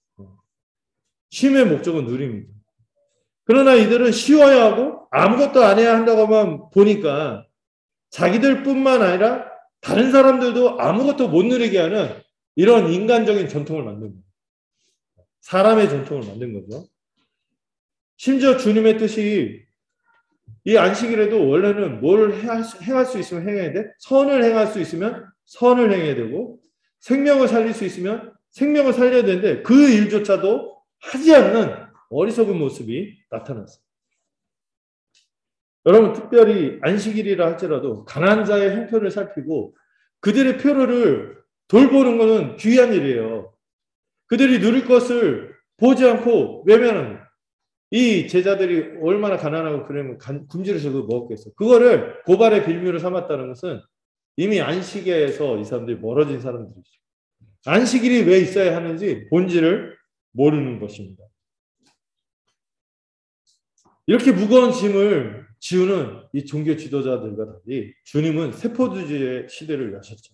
쉼의 목적은 누림이죠. 그러나 이들은 쉬어야 하고 아무것도 안 해야 한다고만 보니까 자기들뿐만 아니라 다른 사람들도 아무것도 못 누리게 하는 이런 인간적인 전통을 만든 거예요. 사람의 전통을 만든 거죠. 심지어 주님의 뜻이 이 안식일에도 원래는 뭘 행할 수 있으면 행해야 돼? 선을 행할 수 있으면 선을 행해야 되고 생명을 살릴 수 있으면 생명을 살려야 되는데 그 일조차도 하지 않는 어리석은 모습이 나타났어요. 여러분 특별히 안식일이라 할지라도 가난한 자의 형편을 살피고 그들의 필요를 돌보는 것은 귀한 일이에요. 그들이 누릴 것을 보지 않고 외면합니다. 이 제자들이 얼마나 가난하고 그러면 굶주려서 그거 먹었겠어. 그거를 고발의 빌미로 삼았다는 것은 이미 안식에서 이 사람들이 멀어진 사람들이죠. 안식일이 왜 있어야 하는지 본질을 모르는 것입니다. 이렇게 무거운 짐을 지우는 이 종교 지도자들과 달리 주님은 세포주의의 시대를 여셨죠.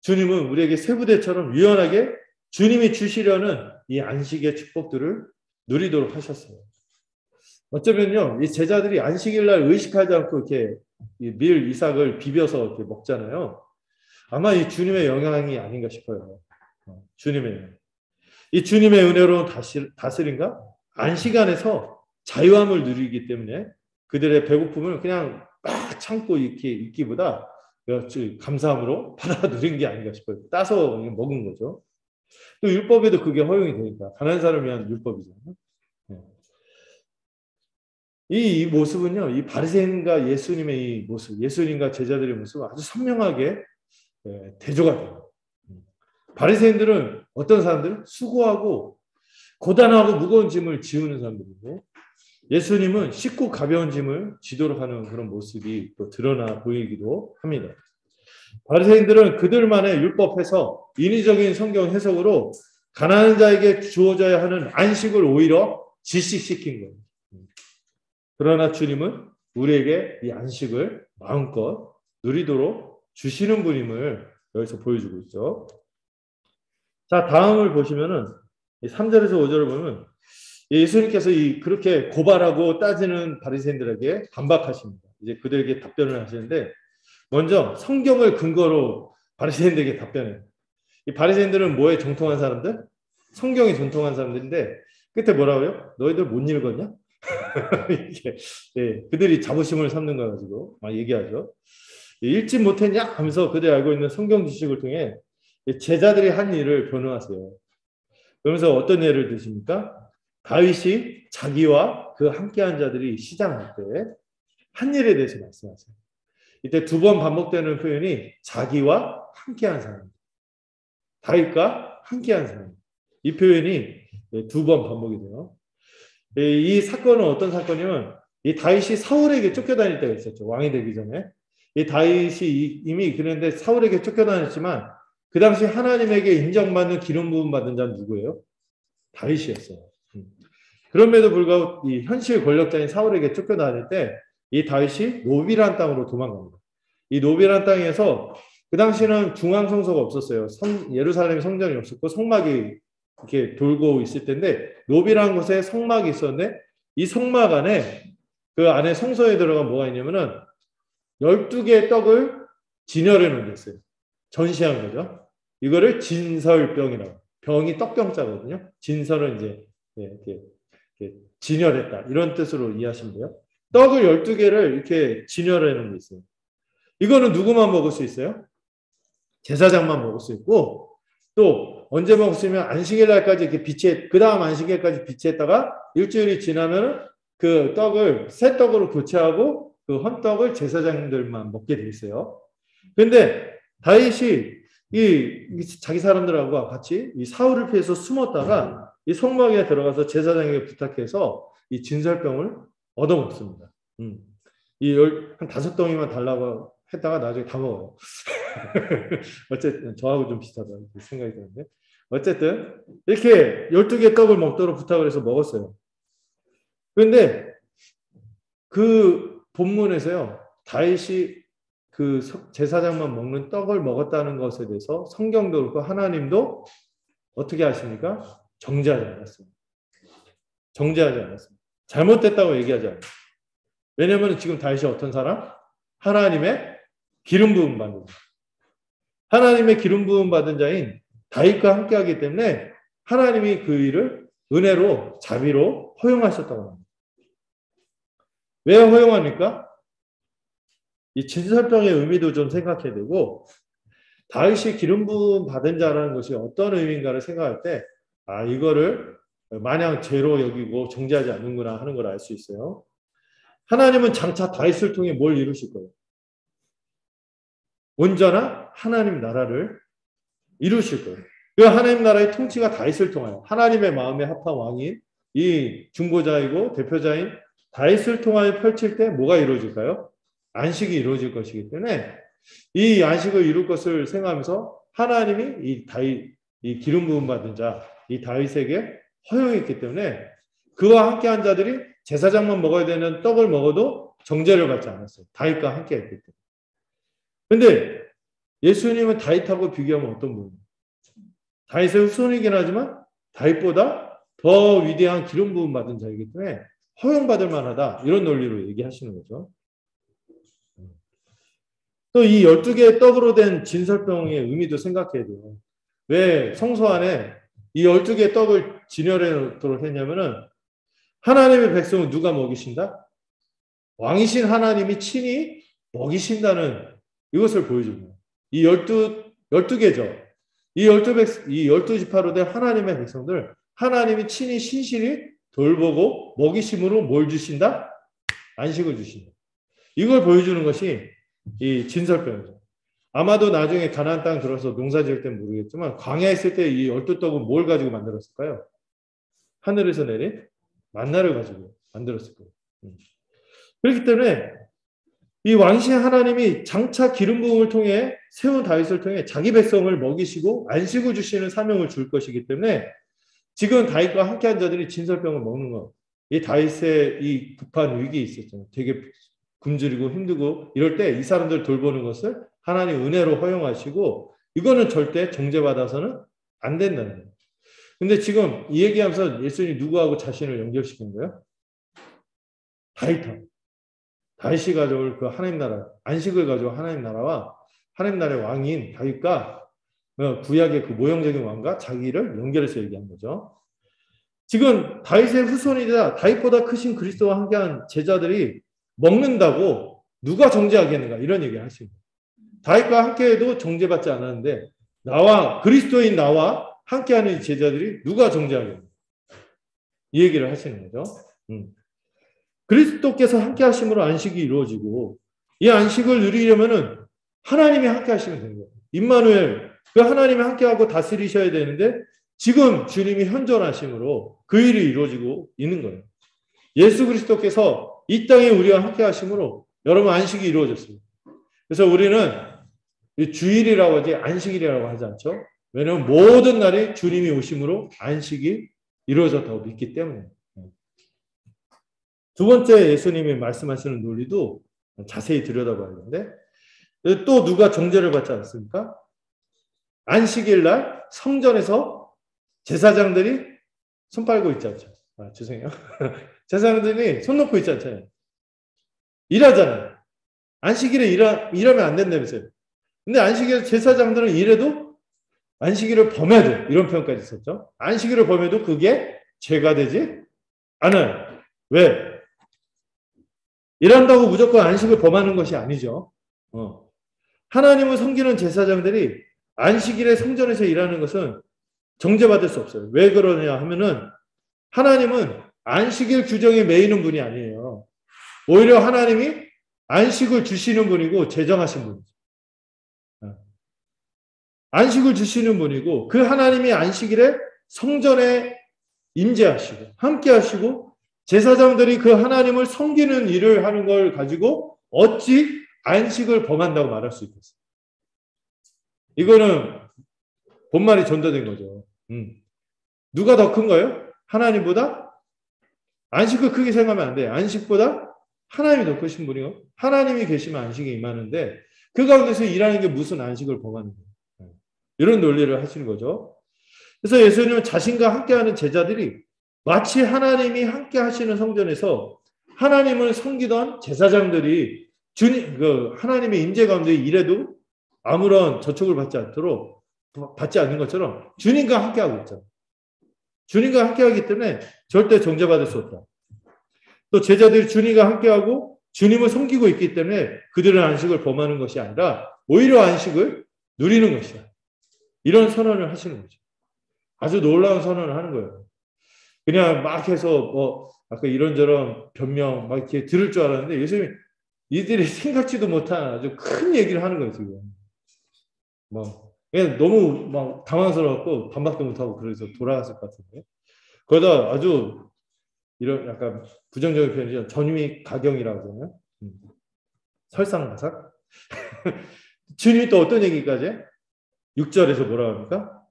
주님은 우리에게 세부대처럼 유연하게 주님이 주시려는 이 안식의 축복들을 누리도록 하셨어요. 어쩌면요, 이 제자들이 안식일 날 의식하지 않고 이렇게 밀 이삭을 비벼서 이렇게 먹잖아요. 아마 이 주님의 영향이 아닌가 싶어요. 주님의 영향. 이 주님의 은혜로운 다스림과 안식 안에서 자유함을 누리기 때문에 그들의 배고픔을 그냥 막 참고 이렇게 있기보다 감사함으로 받아 누린 게 아닌가 싶어요. 따서 먹은 거죠. 또 율법에도 그게 허용이 되니까 가난한 사람을 위한 율법이잖아요. 이 모습은요, 이 바리새인과 예수님의 이 모습, 예수님과 제자들의 모습은 아주 선명하게 대조가 돼요. 바리새인들은 어떤 사람들? 수고하고 고단하고 무거운 짐을 지우는 사람들이고 예수님은 쉽고 가벼운 짐을 지도록 하는 그런 모습이 또 드러나 보이기도 합니다. 바리새인들은 그들만의 율법에서 인위적인 성경 해석으로 가난한 자에게 주어져야 하는 안식을 오히려 질식시킨 거예요. 그러나 주님은 우리에게 이 안식을 마음껏 누리도록 주시는 분임을 여기서 보여주고 있죠. 자, 다음을 보시면은 3절에서 5절을 보면 예수님께서 그렇게 고발하고 따지는 바리새인들에게 반박하십니다. 이제 그들에게 답변을 하시는데 먼저 성경을 근거로 바리새인들에게 답변해요. 이 바리새인들은 뭐에 정통한 사람들? 성경에 정통한 사람들인데 끝에 뭐라고요? 너희들 못 읽었냐? 이렇게 그들이 자부심을 삼는 거 가지고 막 얘기하죠. 읽지 못했냐? 하면서 그들이 알고 있는 성경 지식을 통해 제자들이 한 일을 변호하세요. 그러면서 어떤 예를 드십니까? 다윗이 자기와 그 함께한 자들이 시장할 때 한 일에 대해서 말씀하세요. 이때 두 번 반복되는 표현이 자기와 함께한 사람. 다윗과 함께한 사람. 이 표현이 두 번 반복이 돼요. 이 사건은 어떤 사건이면 이 다윗이 사울에게 쫓겨다닐 때가 있었죠. 왕이 되기 전에. 이 다윗이 이미 그런데 사울에게 쫓겨다녔지만 그 당시 하나님에게 인정받는 기름 부음 받은 자는 누구예요? 다윗이었어요. 그럼에도 불구하고 이 현실 권력자인 사울에게 쫓겨다닐 때 이 다윗이 노비란 땅으로 도망갑니다. 이 노비란 땅에서 그 당시는 중앙 성소가 없었어요. 예루살렘 성전이 없었고 성막이 이렇게 돌고 있을 텐데 노비라는 곳에 성막이 있었는데 이 성막 안에 그 안에 성소에 들어가 뭐가 있냐면은 12개의 떡을 진열해 놓은 게 있어요. 전시한 거죠. 이거를 진설병이라고. 병이 떡병자거든요. 진설은 이제 이렇게 진열했다. 이런 뜻으로 이해하시면 돼요. 떡을 12개를 이렇게 진열해 놓은 게 있어요. 이거는 누구만 먹을 수 있어요? 제사장만 먹을 수 있고 또 언제 먹을 수 있으면 안식일 날까지 이렇게 그 다음 안식일까지 비치했다가 일주일이 지나면 그 떡을 새 떡으로 교체하고 그 헌떡을 제사장들만 먹게 돼 있어요. 그런데 다윗이 자기 사람들하고 같이 이 사울을 피해서 숨었다가 이 성막에 들어가서 제사장에게 부탁해서 이 진설병을 얻어먹습니다. 한 5덩이만 달라고 했다가 나중에 다 먹어요. 어쨌든 저하고 좀 비슷하다 생각이 드는데 어쨌든 이렇게 12개 떡을 먹도록 부탁을 해서 먹었어요. 그런데 그 본문에서요 다윗이 그 제사장만 먹는 떡을 먹었다는 것에 대해서 성경도 그렇고 하나님도 어떻게 하십니까? 정죄하지 않았습니다. 정죄하지 않았습니다. 잘못됐다고 얘기하지 않았습니다. 왜냐하면 지금 다윗이 어떤 사람? 하나님의 기름 부음 받는 자. 하나님의 기름 부음 받은 자인 다윗과 함께하기 때문에 하나님이 그 일을 은혜로 자비로 허용하셨다고 합니다. 왜 허용합니까? 이 진설병의 의미도 좀 생각해야 되고 다윗이 기름 부음 받은 자라는 것이 어떤 의미인가를 생각할 때 이거를 마냥 죄로 여기고 정죄하지 않는구나 하는 걸 알 수 있어요. 하나님은 장차 다윗을 통해 뭘 이루실 거예요? 온전한 하나님 나라를 이루실 거예요. 그 하나님 나라의 통치가 다윗을 통하여 하나님의 마음에 합한 왕인 이 중보자이고 대표자인 다윗을 통하여 펼칠 때 뭐가 이루어질까요? 안식이 이루어질 것이기 때문에 이 안식을 이룰 것을 생각하면서 하나님이 이 기름 부음 받은 자, 이 다윗에게 허용했기 때문에 그와 함께한 자들이 제사장만 먹어야 되는 떡을 먹어도 정죄를 받지 않았어요. 다윗과 함께했기 때문에. 그런데 예수님은 다윗하고 비교하면 어떤 분이에요? 다윗의 후손이긴 하지만 다윗보다 더 위대한 기름 부음 받은 자이기 때문에 허용받을 만하다. 이런 논리로 얘기하시는 거죠. 또 이 12개의 떡으로 된 진설병의 의미도 생각해야 돼요. 왜 성소 안에 이 12개의 떡을 진열해 놓도록 했냐면은 하나님의 백성은 누가 먹이신다? 왕이신 하나님이 친히 먹이신다는 이것을 보여줍니다. 이 12개죠. 이 12지파로 된 하나님의 백성들, 하나님이 친히 신실히 돌보고 먹이심으로 뭘 주신다? 안식을 주신다. 이걸 보여주는 것이 이 진설병이죠. 아마도 나중에 가나안 땅 들어서 농사 지을 때는 모르겠지만 광야에 있을 때 이 12떡은 뭘 가지고 만들었을까요? 하늘에서 내린 만나를 가지고 만들었을 거예요. 그렇기 때문에 이 왕이신 하나님이 장차 기름 부음을 통해 세운 다윗을 통해 자기 백성을 먹이시고 안식을 주시는 사명을 줄 것이기 때문에 지금 다윗과 함께한 자들이 진설병을 먹는 것, 이 다윗의 이 급한 위기에 있었잖아요. 되게 굶주리고 힘들고 이럴 때 이 사람들 돌보는 것을 하나님 은혜로 허용하시고 이거는 절대 정죄받아서는 안 된다는 거예요. 근데 지금 이 얘기하면서 예수님이 누구하고 자신을 연결시킨 거예요? 다윗하고. 다윗이 가져올 그 하나님 나라, 안식을 가져올 하나님 나라와 하나님 나라의 왕인 다윗과 구약의 그 모형적인 왕과 자기를 연결해서 얘기한 거죠. 지금 다윗의 후손이자 다윗보다 크신 그리스도와 함께한 제자들이 먹는다고 누가 정죄하겠는가 이런 얘기를 하십니다. 다윗과 함께해도 정죄받지 않았는데 그리스도인 나와 함께하는 제자들이 누가 정죄하겠는가 이 얘기를 하시는 거죠. 그리스도께서 함께 하심으로 안식이 이루어지고 이 안식을 누리려면은 하나님이 함께 하시면 되는 거예요. 임마누엘, 그 하나님이 함께하고 다스리셔야 되는데 지금 주님이 현존하심으로 그 일이 이루어지고 있는 거예요. 예수 그리스도께서 이 땅에 우리와 함께 하심으로 여러분 안식이 이루어졌습니다. 그래서 우리는 주일이라고 하지 안식일이라고 하지 않죠. 왜냐하면 모든 날이 주님이 오심으로 안식이 이루어졌다고 믿기 때문에. 두 번째 예수님이 말씀하시는 논리도 자세히 들여다봐야 되는데 또 누가 정죄를 받지 않습니까? 안식일 날 성전에서 제사장들이 손 빨고 있지 않죠. 죄송해요. 제사장들이 손 놓고 있지 않잖아요. 일하잖아요. 안식일에 일하면 안 된다면서요. 근데 안식일에 제사장들은 일해도 안식일을 범해도 이런 표현까지 썼죠. 안식일을 범해도 그게 죄가 되지 않아요. 왜? 일한다고 무조건 안식을 범하는 것이 아니죠. 하나님을 섬기는 제사장들이 안식일에 성전에서 일하는 것은 정죄받을 수 없어요. 왜 그러냐 하면은 하나님은 안식일 규정에 매이는 분이 아니에요. 오히려 하나님이 안식을 주시는 분이고 제정하신 분이죠. 안식을 주시는 분이고 그 하나님이 안식일에 성전에 임재하시고 함께 하시고 제사장들이 그 하나님을 섬기는 일을 하는 걸 가지고 어찌 안식을 범한다고 말할 수 있겠어요. 이거는 본말이 전도된 거죠. 누가 더 큰 거예요? 하나님보다? 안식을 크게 생각하면 안 돼. 안식보다 하나님이 더 크신 분이요. 하나님이 계시면 안식이 임하는데 그 가운데서 일하는 게 무슨 안식을 범하는 거예요. 이런 논리를 하시는 거죠. 그래서 예수님은 자신과 함께하는 제자들이 마치 하나님이 함께 하시는 성전에서 하나님을 섬기던 제사장들이 하나님의 임재 가운데 일해도 아무런 저촉을 받지 않는 것처럼 주님과 함께하고 있죠. 주님과 함께하기 때문에 절대 정죄받을 수 없다. 또 제자들이 주님과 함께하고 주님을 섬기고 있기 때문에 그들은 안식을 범하는 것이 아니라 오히려 안식을 누리는 것이다. 이런 선언을 하시는 거죠. 아주 놀라운 선언을 하는 거예요. 그냥 막 해서 아까 이런저런 변명 막 이렇게 들을 줄 알았는데 예수님이 이들이 생각지도 못한 아주 큰 얘기를 하는 거예요, 지금. 그냥 너무 막 당황스러웠고 반박도 못하고 그래서 돌아갔을 것 같은데. 거기다 아주 이런 약간 부정적인 표현이죠. 전위 가경이라고 하잖아요. 설상가상. 주님이 또 어떤 얘기까지 해? 6절에서 뭐라고 합니까?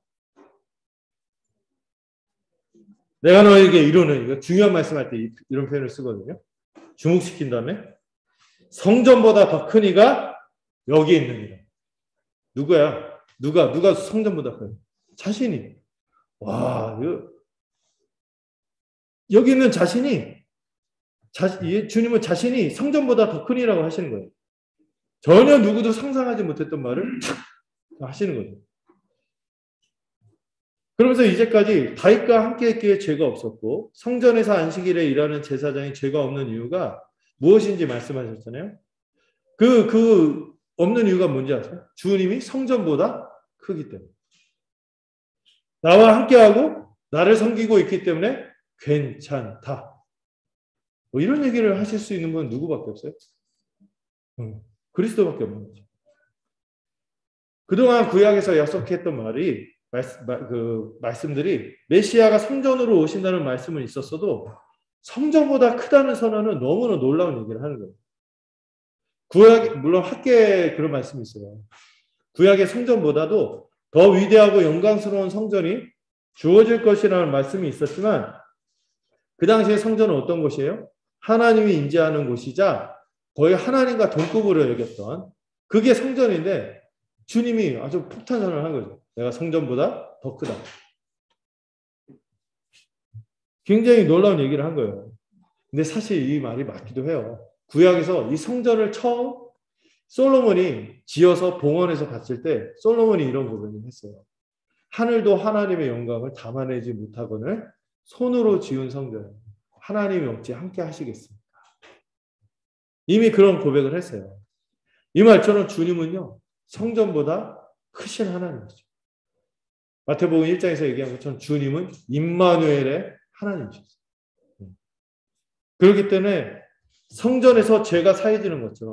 내가 너에게 이루는, 이거 중요한 말씀할 때 이런 표현을 쓰거든요. 주목시킨 다음에 성전보다 더 큰 이가 여기 있느니라. 누구야? 누가 성전보다 커요? 자신이. 와, 여기 있는 자신이, 주님은 자신이 성전보다 더 큰 이라고 하시는 거예요. 전혀 누구도 상상하지 못했던 말을 하시는 거죠. 그러면서 이제까지 다윗과 함께 했기에 죄가 없었고 성전에서 안식일에 일하는 제사장이 죄가 없는 이유가 무엇인지 말씀하셨잖아요. 그 없는 이유가 뭔지 아세요? 주님이 성전보다 크기 때문에. 나와 함께하고 나를 섬기고 있기 때문에 괜찮다. 이런 얘기를 하실 수 있는 분 누구밖에 없어요? 그리스도밖에 없는 거죠. 그동안 구약에서 약속했던 말씀들이 메시아가 성전으로 오신다는 말씀은 있었어도 성전보다 크다는 선언은 너무나 놀라운 얘기를 하는 거예요. 구약, 물론 학계에 그런 말씀이 있어요. 구약의 성전보다도 더 위대하고 영광스러운 성전이 주어질 것이라는 말씀이 있었지만 그 당시에 성전은 어떤 곳이에요? 하나님이 임재하는 곳이자 거의 하나님과 동급으로 여겼던 그게 성전인데 주님이 아주 폭탄 선언을 한 거죠. 내가 성전보다 더 크다. 굉장히 놀라운 얘기를 한 거예요. 근데 사실 이 말이 맞기도 해요. 구약에서 이 성전을 처음 솔로몬이 지어서 봉헌해서 바칠 때 솔로몬이 이런 고백을 했어요. 하늘도 하나님의 영광을 담아내지 못하거늘 손으로 지은 성전 하나님이 어찌 함께 하시겠습니까? 이미 그런 고백을 했어요. 이 말처럼 주님은요 성전보다 크신 하나님이죠. 마태복음 1장에서 얘기한 것처럼 주님은 임마누엘의 하나님이셨어요. 그렇기 때문에 성전에서 죄가 사해지는 것처럼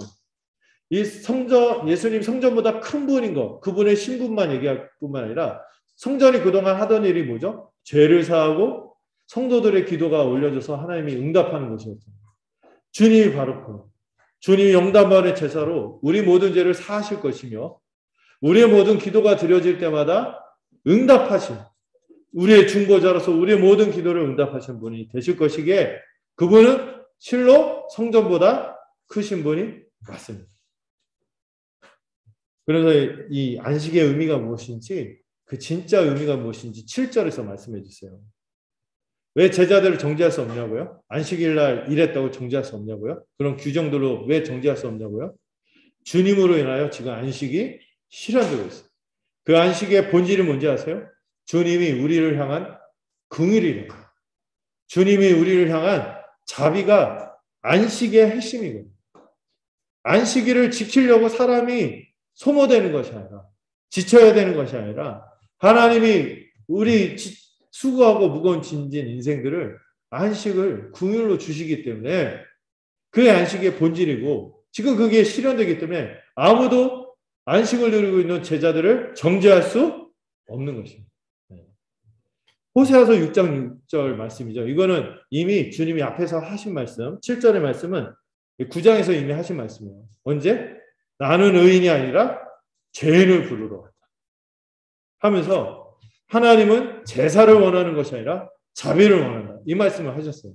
이 성전, 예수님 성전보다 큰 분인 것, 그분의 신분만 얘기할 뿐만 아니라 성전이 그동안 하던 일이 뭐죠? 죄를 사하고 성도들의 기도가 올려져서 하나님이 응답하는 것이었죠. 주님이 바로 그 주님이 영단반의 제사로 우리 모든 죄를 사하실 것이며 우리의 모든 기도가 드려질 때마다 응답하신 우리의 중보자로서 우리의 모든 기도를 응답하신 분이 되실 것이기에 그분은 실로 성전보다 크신 분이 맞습니다. 그래서 이 안식의 의미가 무엇인지 그 진짜 의미가 무엇인지 7절에서 말씀해 주세요. 왜 제자들을 정죄할 수 없냐고요? 안식일 날 일했다고 정죄할 수 없냐고요? 그런 규정들로 왜 정죄할 수 없냐고요? 주님으로 인하여 지금 안식이 실현되고 있어요. 그 안식의 본질이 뭔지 아세요? 주님이 우리를 향한 긍휼이래요. 주님이 우리를 향한 자비가 안식의 핵심이거든요. 안식일을 지키려고 사람이 소모되는 것이 아니라 지쳐야 되는 것이 아니라 하나님이 우리 수고하고 무거운 짐진 인생들을 안식을 긍휼로 주시기 때문에 그게 안식의 본질이고 지금 그게 실현되기 때문에 아무도 안식을 누리고 있는 제자들을 정죄할 수 없는 것입니다. 호세아서 6장 6절 말씀이죠. 이거는 이미 주님이 앞에서 하신 말씀, 7절의 말씀은 9장에서 이미 하신 말씀이에요. 언제? 나는 의인이 아니라 죄인을 부르러 왔다. 하면서 하나님은 제사를 원하는 것이 아니라 자비를 원한다. 이 말씀을 하셨어요.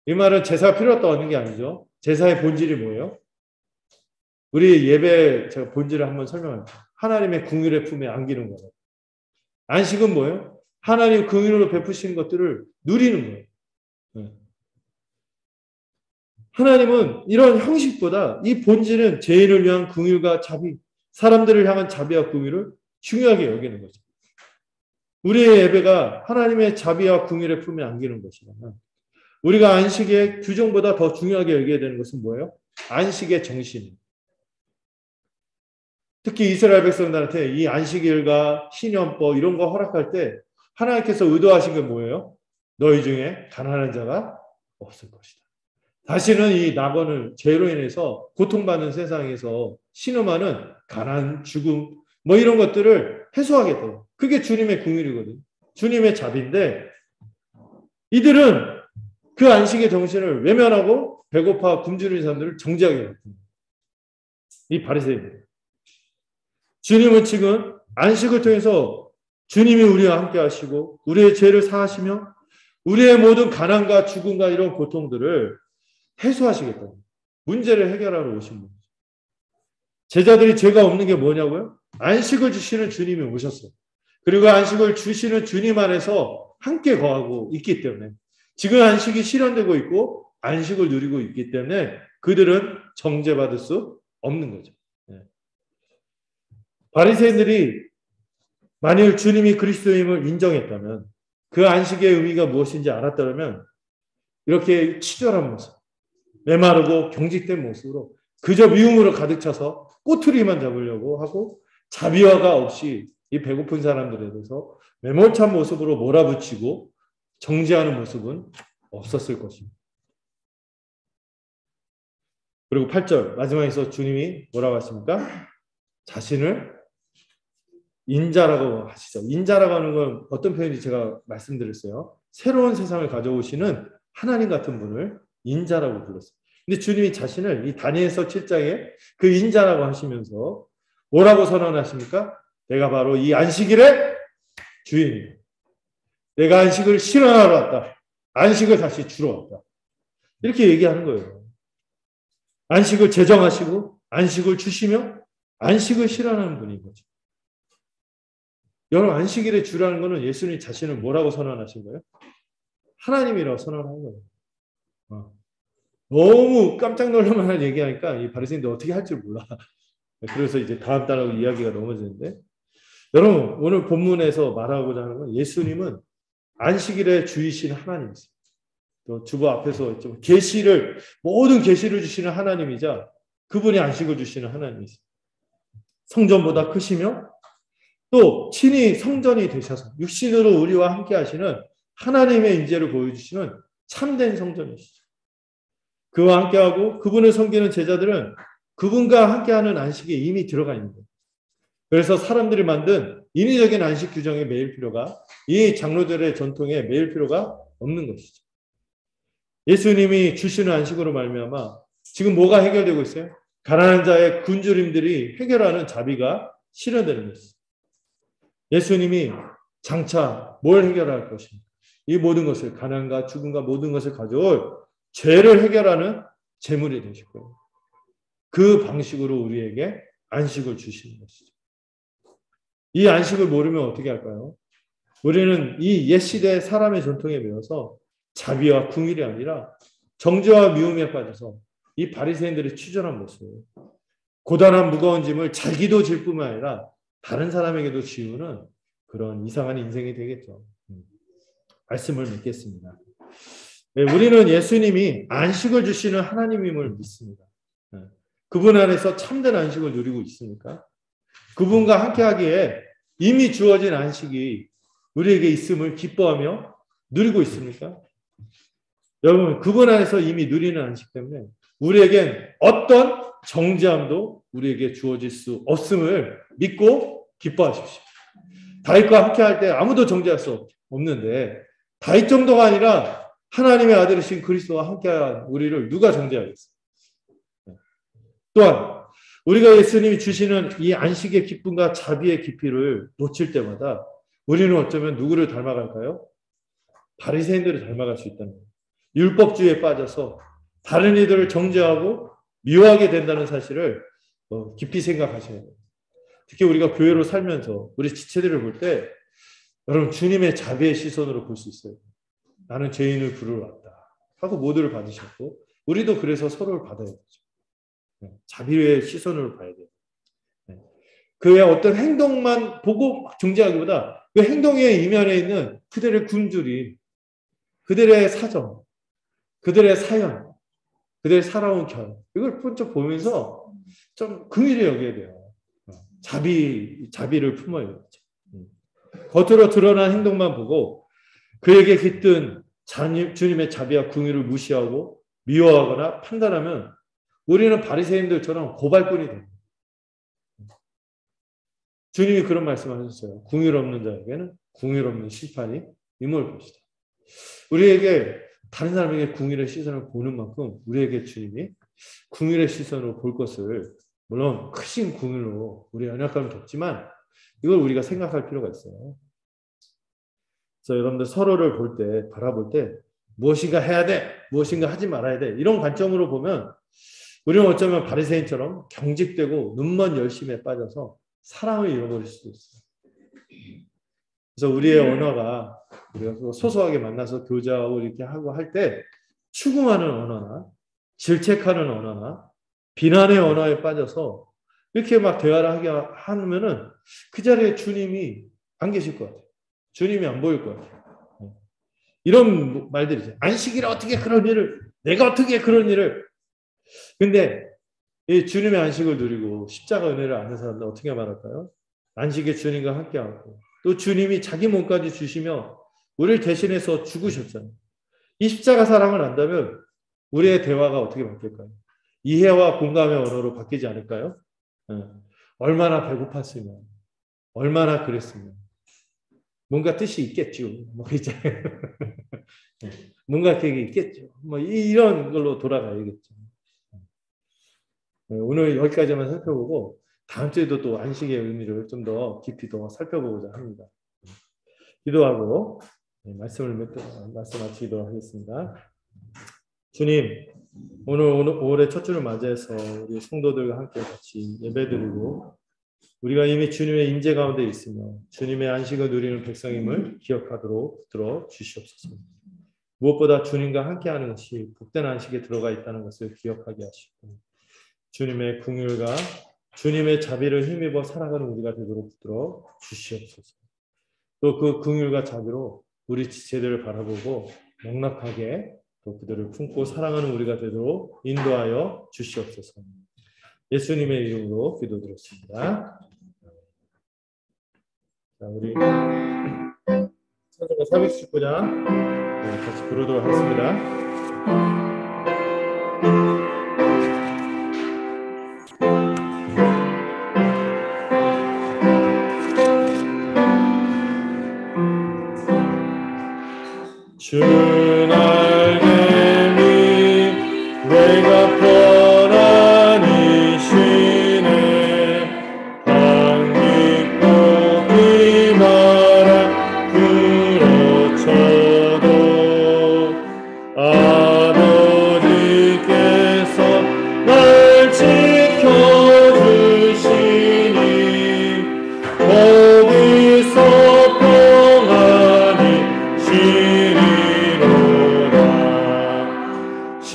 이 말은 제사가 필요 없다고 하는 게 아니죠. 제사의 본질이 뭐예요? 우리 예배 제가 본질을 한번 설명할게요. 하나님의 긍휼의 품에 안기는 거예요. 안식은 뭐예요? 하나님 긍휼으로 베푸신 것들을 누리는 거예요. 네. 하나님은 이런 형식보다 이 본질은 죄인을 위한 긍휼과 자비, 사람들을 향한 자비와 긍휼을 중요하게 여기는 거죠. 우리의 예배가 하나님의 자비와 긍휼의 품에 안기는 것이라면 우리가 안식의 규정보다 더 중요하게 여겨야 되는 것은 뭐예요? 안식의 정신. 특히 이스라엘 백성들한테 이 안식일과 신년법 이런 거 허락할 때 하나님께서 의도하신 게 뭐예요? 너희 중에 가난한 자가 없을 것이다. 다시는 이 낙원을 죄로 인해서 고통받는 세상에서 신음하는 가난, 죽음 뭐 이런 것들을 해소하겠다. 그게 주님의 긍휼이거든요. 주님의 자비인데 이들은 그 안식의 정신을 외면하고 배고파 굶주린 사람들을 정죄하게 됩니다. 이 바리새인들. 주님은 지금 안식을 통해서 주님이 우리와 함께 하시고 우리의 죄를 사하시며 우리의 모든 가난과 죽음과 이런 고통들을 해소하시겠다. 문제를 해결하러 오신 분이죠. 제자들이 죄가 없는 게 뭐냐고요? 안식을 주시는 주님이 오셨어요. 그리고 안식을 주시는 주님 안에서 함께 거하고 있기 때문에 지금 안식이 실현되고 있고 안식을 누리고 있기 때문에 그들은 정죄받을 수 없는 거죠. 바리새인들이 만일 주님이 그리스도임을 인정했다면 그 안식의 의미가 무엇인지 알았다면 이렇게 치졸한 모습, 메마르고 경직된 모습으로 그저 미움으로 가득 차서 꼬투리만 잡으려고 하고 자비화가 없이 이 배고픈 사람들에 대해서 매몰찬 모습으로 몰아붙이고 정죄하는 모습은 없었을 것입니다. 그리고 8절 마지막에서 주님이 뭐라고 하십니까? 자신을 인자라고 하시죠. 인자라고 하는 건 어떤 표현인지 제가 말씀드렸어요. 새로운 세상을 가져오시는 하나님 같은 분을 인자라고 불렀어요. 근데 주님이 자신을 이 다니엘서 7장에 그 인자라고 하시면서 뭐라고 선언하십니까? 내가 바로 이 안식일의 주인이에요. 내가 안식을 실현하러 왔다. 안식을 다시 주러 왔다. 이렇게 얘기하는 거예요. 안식을 제정하시고 안식을 주시며 안식을 실현하는 분인 거죠. 여러분 안식일의 주라는 것은 예수님 자신을 뭐라고 선언하신 거예요? 하나님이라고 선언한 거예요. 너무 깜짝 놀랄만한 얘기하니까 이 바리새인들 어떻게 할 줄 몰라. 그래서 이제 다음 달하고 이야기가 넘어지는데 여러분 오늘 본문에서 말하고자 하는 건 예수님은 안식일의 주이신 하나님이세요. 또 주보 앞에서 좀 계시를 모든 계시를 주시는 하나님이자 그분이 안식을 주시는 하나님이세요. 성전보다 크시며 또 친히 성전이 되셔서 육신으로 우리와 함께 하시는 하나님의 인재를 보여주시는 참된 성전이시죠. 그와 함께하고 그분을 섬기는 제자들은 그분과 함께하는 안식에 이미 들어가 있는 거예요. 그래서 사람들이 만든 인위적인 안식 규정에 매일 필요가, 이 장로들의 전통에 매일 필요가 없는 것이죠. 예수님이 주시는 안식으로 말미암아 지금 뭐가 해결되고 있어요? 가난한 자의 굶주림들이 해결하는 자비가 실현되는 것이죠. 예수님이 장차 뭘 해결할 것인가? 이 모든 것을, 가난과 죽음과 모든 것을 가져올 죄를 해결하는 제물이 되실 거예요. 그 방식으로 우리에게 안식을 주시는 것이죠. 이 안식을 모르면 어떻게 할까요? 우리는 이 옛시대 사람의 전통에 매여서 자비와 궁일이 아니라 정죄와 미움에 빠져서 이 바리새인들의 추전한 모습, 고단한 무거운 짐을 자기도 질 뿐만 아니라 다른 사람에게도 지우는 그런 이상한 인생이 되겠죠. 말씀을 맺겠습니다. 네, 우리는 예수님이 안식을 주시는 하나님임을 믿습니다. 그분 안에서 참된 안식을 누리고 있습니까? 그분과 함께하기에 이미 주어진 안식이 우리에게 있음을 기뻐하며 누리고 있습니까? 여러분, 그분 안에서 이미 누리는 안식 때문에 우리에겐 어떤 정죄함도 우리에게 주어질 수 없음을 믿고 기뻐하십시오. 다윗과 함께할 때 아무도 정죄할 수 없는데 다윗 정도가 아니라 하나님의 아들이신 그리스도와 함께한 우리를 누가 정죄하겠어요? 또한 우리가 예수님이 주시는 이 안식의 기쁨과 자비의 깊이를 놓칠 때마다 우리는 어쩌면 누구를 닮아갈까요? 바리새인들을 닮아갈 수 있다는 거예요. 율법주의에 빠져서 다른 이들을 정죄하고 미워하게 된다는 사실을 깊이 생각하셔야 돼요. 특히 우리가 교회로 살면서 우리 지체들을 볼 때 여러분 주님의 자비의 시선으로 볼 수 있어요. 나는 죄인을 부르러 왔다 하고 모두를 받으셨고 우리도 그래서 서로를 받아야 되죠. 자비의 시선으로 봐야 돼요. 그의 어떤 행동만 보고 막 정죄하기보다 그 행동의 이면에 있는 그들의 굶주림, 그들의 사정, 그들의 사연, 그들의 살아온 결, 이걸 번쩍 보면서 좀 긍휼히 여겨야 돼요. 자비를 품어야 되죠. 겉으로 드러난 행동만 보고 그에게 깃든 주님의 자비와 긍휼을 무시하고 미워하거나 판단하면 우리는 바리새인들처럼 고발꾼이 됩니다. 주님이 그런 말씀하셨어요. 긍휼 없는 자에게는 긍휼 없는 심판이 임할 것이다. 우리에게 다른 사람에게 긍휼의 시선을 보는 만큼 우리에게 주님이 긍휼의 시선으로 볼 것을 물론 크신 긍휼로 우리 연약감을 겪지만 이걸 우리가 생각할 필요가 있어요. 그래서 여러분들 서로를 볼 때, 바라볼 때 무엇인가 해야 돼, 무엇인가 하지 말아야 돼 이런 관점으로 보면 우리는 어쩌면 바리새인처럼 경직되고 눈먼 열심에 빠져서 사랑을 잃어버릴 수도 있어요. 그래서 우리의 언어가 우리가 소소하게 만나서 교제하고 이렇게 하고 할 때 추궁하는 언어나 질책하는 언어나 비난의 언어에 빠져서 이렇게 막 대화를 하게 하면은 그 자리에 주님이 안 계실 것 같아요. 주님이 안 보일 것 같아요. 이런 말들이죠. 안식일에 어떻게 그런 일을, 내가 어떻게 그런 일을. 근데 이 주님의 안식을 누리고 십자가 은혜를 아는 사람들 어떻게 말할까요? 안식에 주님과 함께하고 또 주님이 자기 몸까지 주시며 우리를 대신해서 죽으셨잖아요. 이 십자가 사랑을 안다면 우리의 대화가 어떻게 바뀔까요? 이해와 공감의 언어로 바뀌지 않을까요? 얼마나 배고팠으면, 얼마나 그랬으면. 뭔가 뜻이 있겠죠. 뭐 있잖아요. 뭔가 계획이 있겠죠. 뭐 이런 걸로 돌아가야겠죠. 오늘 여기까지만 살펴보고 다음 주에도 또 안식의 의미를 좀 더 깊이 더 살펴보고자 합니다. 기도하고 말씀 마치도록 하겠습니다. 주님, 오늘 올해 첫 주를 맞이해서 우리 성도들과 함께 같이 예배드리고 우리가 이미 주님의 임재 가운데 있으며 주님의 안식을 누리는 백성임을 기억하도록 들어 주시옵소서. 무엇보다 주님과 함께하는 것이 복된 안식에 들어가 있다는 것을 기억하게 하시고 주님의 긍휼과 주님의 자비를 힘입어 살아가는 우리가 되도록 들어 주시옵소서. 또 그 긍휼과 자비로 우리 지체들을 바라보고 넉넉하게 또 그들을 품고 사랑하는 우리가 되도록 인도하여 주시옵소서. 예수님의 이름으로 기도드렸습니다. 자, 우리 찬송가 419장 같이 부르도록 하겠습니다.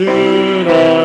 주나